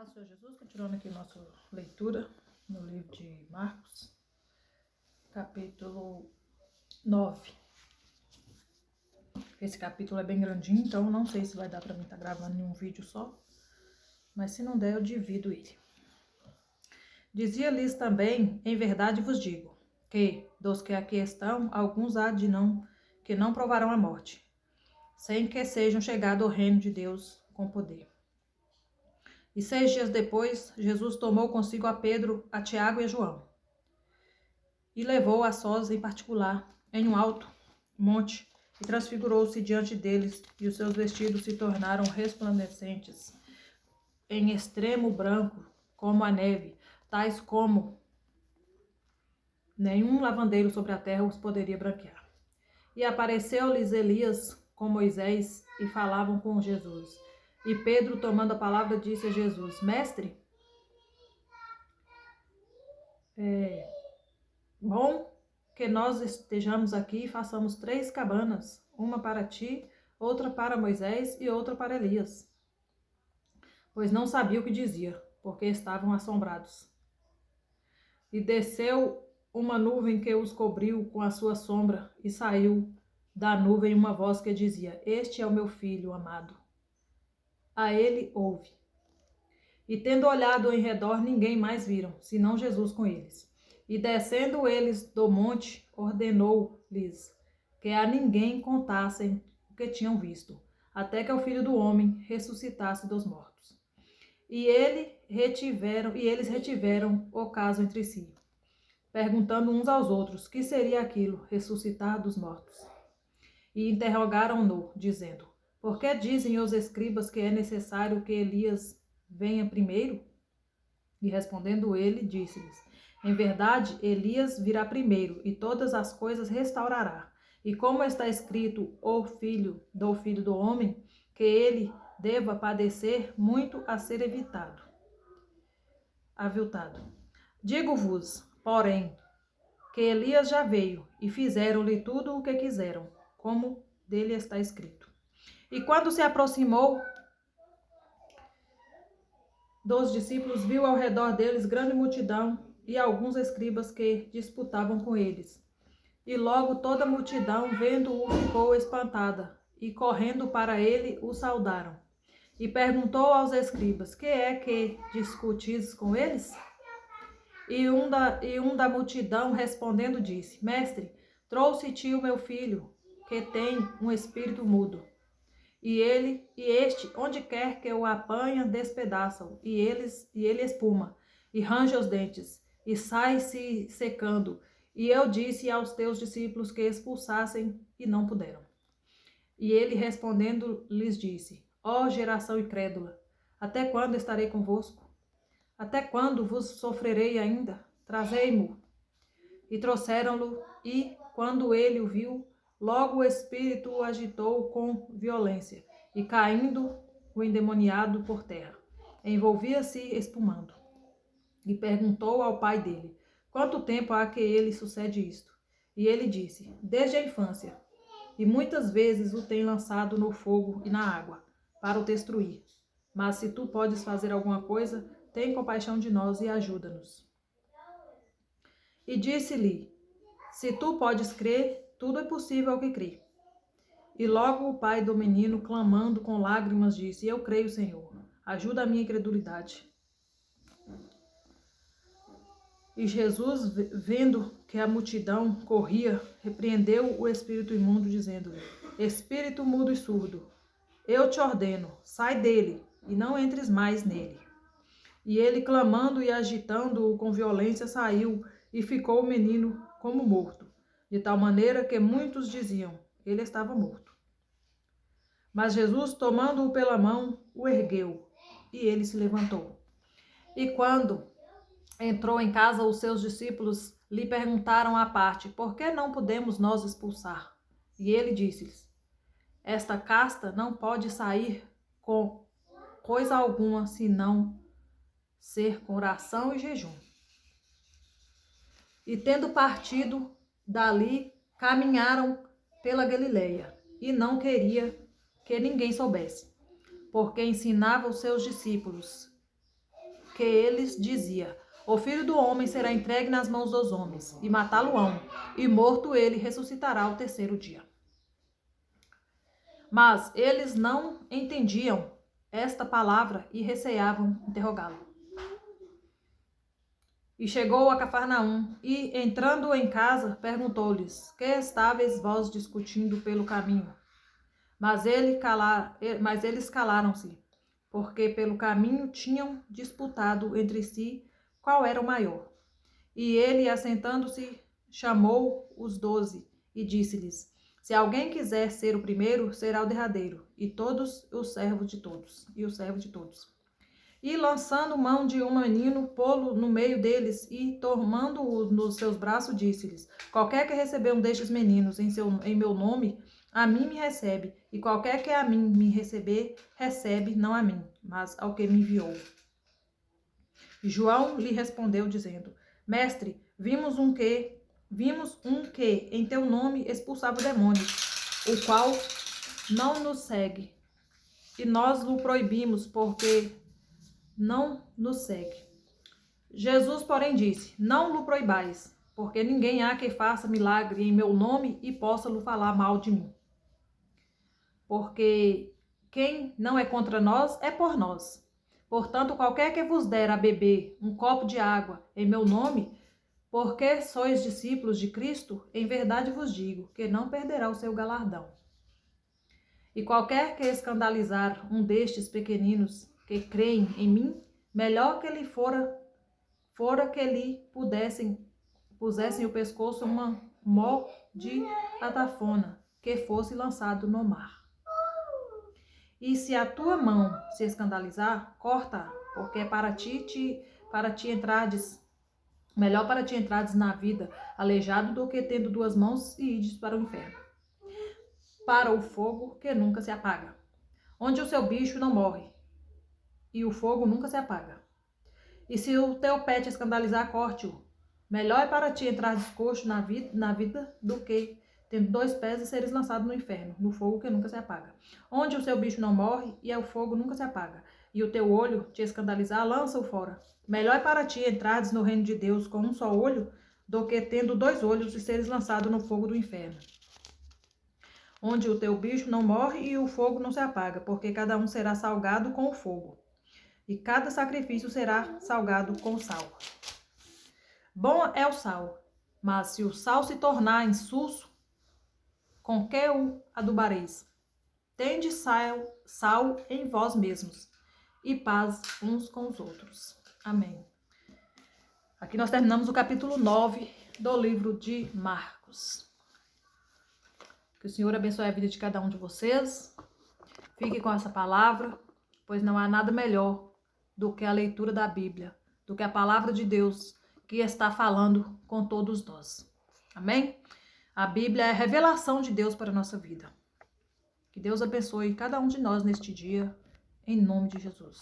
Paz do Senhor Jesus, continuando aqui nossa leitura no livro de Marcos, capítulo 9. Esse capítulo é bem grandinho, então não sei se vai dar para mim estar gravando em um vídeo só, mas se não der eu divido ele. Dizia-lhes também, em verdade vos digo, que dos que aqui estão, alguns há de que não provarão a morte, sem que sejam chegados ao reino de Deus com poder. E 6 dias depois, Jesus tomou consigo a Pedro, a Tiago e a João, e levou a sós em particular, em um alto monte, e transfigurou-se diante deles, e os seus vestidos se tornaram resplandecentes, em extremo branco, como a neve, tais como nenhum lavandeiro sobre a terra os poderia branquear. E apareceu-lhes Elias com Moisés, e falavam com Jesus. E Pedro, tomando a palavra, disse a Jesus: Mestre, bom que nós estejamos aqui e façamos 3 cabanas, uma para ti, outra para Moisés e outra para Elias. Pois não sabia o que dizia, porque estavam assombrados. E desceu uma nuvem que os cobriu com a sua sombra, e saiu da nuvem uma voz que dizia: Este é o meu filho amado. A ele ouve. E tendo olhado em redor, ninguém mais viram, senão Jesus com eles. E descendo eles do monte, ordenou-lhes que a ninguém contassem o que tinham visto, até que o Filho do Homem ressuscitasse dos mortos. E eles retiveram o caso entre si, perguntando uns aos outros que seria aquilo, ressuscitar dos mortos. E interrogaram-no, dizendo: Por que dizem os escribas que é necessário que Elias venha primeiro? E respondendo ele, disse-lhes: Em verdade, Elias virá primeiro, e todas as coisas restaurará. E como está escrito do Filho do Homem, que ele deva padecer muito a ser aviltado. Digo-vos, porém, que Elias já veio, e fizeram-lhe tudo o que quiseram, como dele está escrito. E quando se aproximou dos discípulos, viu ao redor deles grande multidão e alguns escribas que disputavam com eles. E logo toda a multidão, vendo-o, ficou espantada, e correndo para ele, o saudaram. E perguntou aos escribas: Que é que discutis com eles? E um da multidão respondendo disse: Mestre, trouxe-te o meu filho, que tem um espírito mudo. E este, onde quer que o apanha, despedaça-o, e ele espuma, e range os dentes, e sai se secando. E eu disse aos teus discípulos que expulsassem, e não puderam. E ele respondendo lhes disse: Ó geração incrédula, até quando estarei convosco? Até quando vos sofrerei ainda? Trazei-mo. E trouxeram-lo, e, quando ele o viu, logo o espírito o agitou com violência, e caindo o endemoniado por terra, envolvia-se espumando. E perguntou ao pai dele: Quanto tempo há que ele sucede isto? E ele disse: Desde a infância. E muitas vezes o tem lançado no fogo e na água, para o destruir. Mas se tu podes fazer alguma coisa, tem compaixão de nós e ajuda-nos. E disse-lhe: Se tu podes crer, tudo é possível ao que crê. E logo o pai do menino, clamando com lágrimas, disse: Eu creio, Senhor, ajuda a minha incredulidade. E Jesus, vendo que a multidão corria, repreendeu o espírito imundo, dizendo-lhe: Espírito mudo e surdo, eu te ordeno, sai dele, e não entres mais nele. E ele, clamando e agitando-o com violência, saiu, e ficou o menino como morto, de tal maneira que muitos diziam: ele estava morto. Mas Jesus, tomando-o pela mão, o ergueu, e ele se levantou. E quando entrou em casa, os seus discípulos lhe perguntaram à parte: Por que não podemos nós expulsar? E ele disse-lhes: Esta casta não pode sair com coisa alguma, senão ser com oração e jejum. E tendo partido dali, caminharam pela Galileia, e não queria que ninguém soubesse, porque ensinava os seus discípulos, que eles dizia: o filho do homem será entregue nas mãos dos homens, e matá-lo-ão, e morto ele ressuscitará ao terceiro dia. Mas eles não entendiam esta palavra e receavam interrogá-lo. E chegou a Cafarnaum, e, entrando em casa, perguntou-lhes: que estáveis vós discutindo pelo caminho? Mas eles calaram-se, porque pelo caminho tinham disputado entre si qual era o maior. E ele, assentando-se, chamou os 12 e disse-lhes: se alguém quiser ser o primeiro, será o derradeiro, e todos os servos de todos, e o servo de todos. E lançando mão de um menino, pô-lo no meio deles, e tomando-o nos seus braços, disse-lhes: qualquer que receber um destes meninos em meu nome, a mim me recebe, e qualquer que a mim me receber, recebe não a mim, mas ao que me enviou. E João lhe respondeu, dizendo: mestre, vimos um que em teu nome expulsava demônios, o qual não nos segue, e nós o proibimos, porque não nos segue. Jesus, porém, disse: não o proibais, porque ninguém há que faça milagre em meu nome e possa lhe falar mal de mim. Porque quem não é contra nós é por nós. Portanto, qualquer que vos der a beber um copo de água em meu nome, porque sois discípulos de Cristo, em verdade vos digo que não perderá o seu galardão. E qualquer que escandalizar um destes pequeninos que creem em mim, melhor que lhe fora que lhe pusessem o pescoço uma mó de atafona, que fosse lançado no mar. E se a tua mão se escandalizar, corta, porque melhor para ti entrardes na vida aleijado do que tendo duas mãos e ides para o inferno, para o fogo que nunca se apaga, onde o seu bicho não morre, e o fogo nunca se apaga. E se o teu pé te escandalizar, corte-o. Melhor é para ti entrar descoxo na vida do que, tendo dois pés, e seres lançado no inferno, no fogo que nunca se apaga, onde o seu bicho não morre e o fogo nunca se apaga. E o teu olho te escandalizar, lança-o fora. Melhor é para ti entrares no reino de Deus com um só olho, do que tendo dois olhos e seres lançado no fogo do inferno, onde o teu bicho não morre e o fogo não se apaga, porque cada um será salgado com o fogo, e cada sacrifício será salgado com sal. Bom é o sal, mas se o sal se tornar insulso, com que o adubareis? Tende sal em vós mesmos, e paz uns com os outros. Amém. Aqui nós terminamos o capítulo 9 do livro de Marcos. Que o Senhor abençoe a vida de cada um de vocês. Fique com essa palavra, pois não há nada melhor do que a leitura da Bíblia, do que a palavra de Deus que está falando com todos nós. Amém? A Bíblia é a revelação de Deus para a nossa vida. Que Deus abençoe cada um de nós neste dia, em nome de Jesus.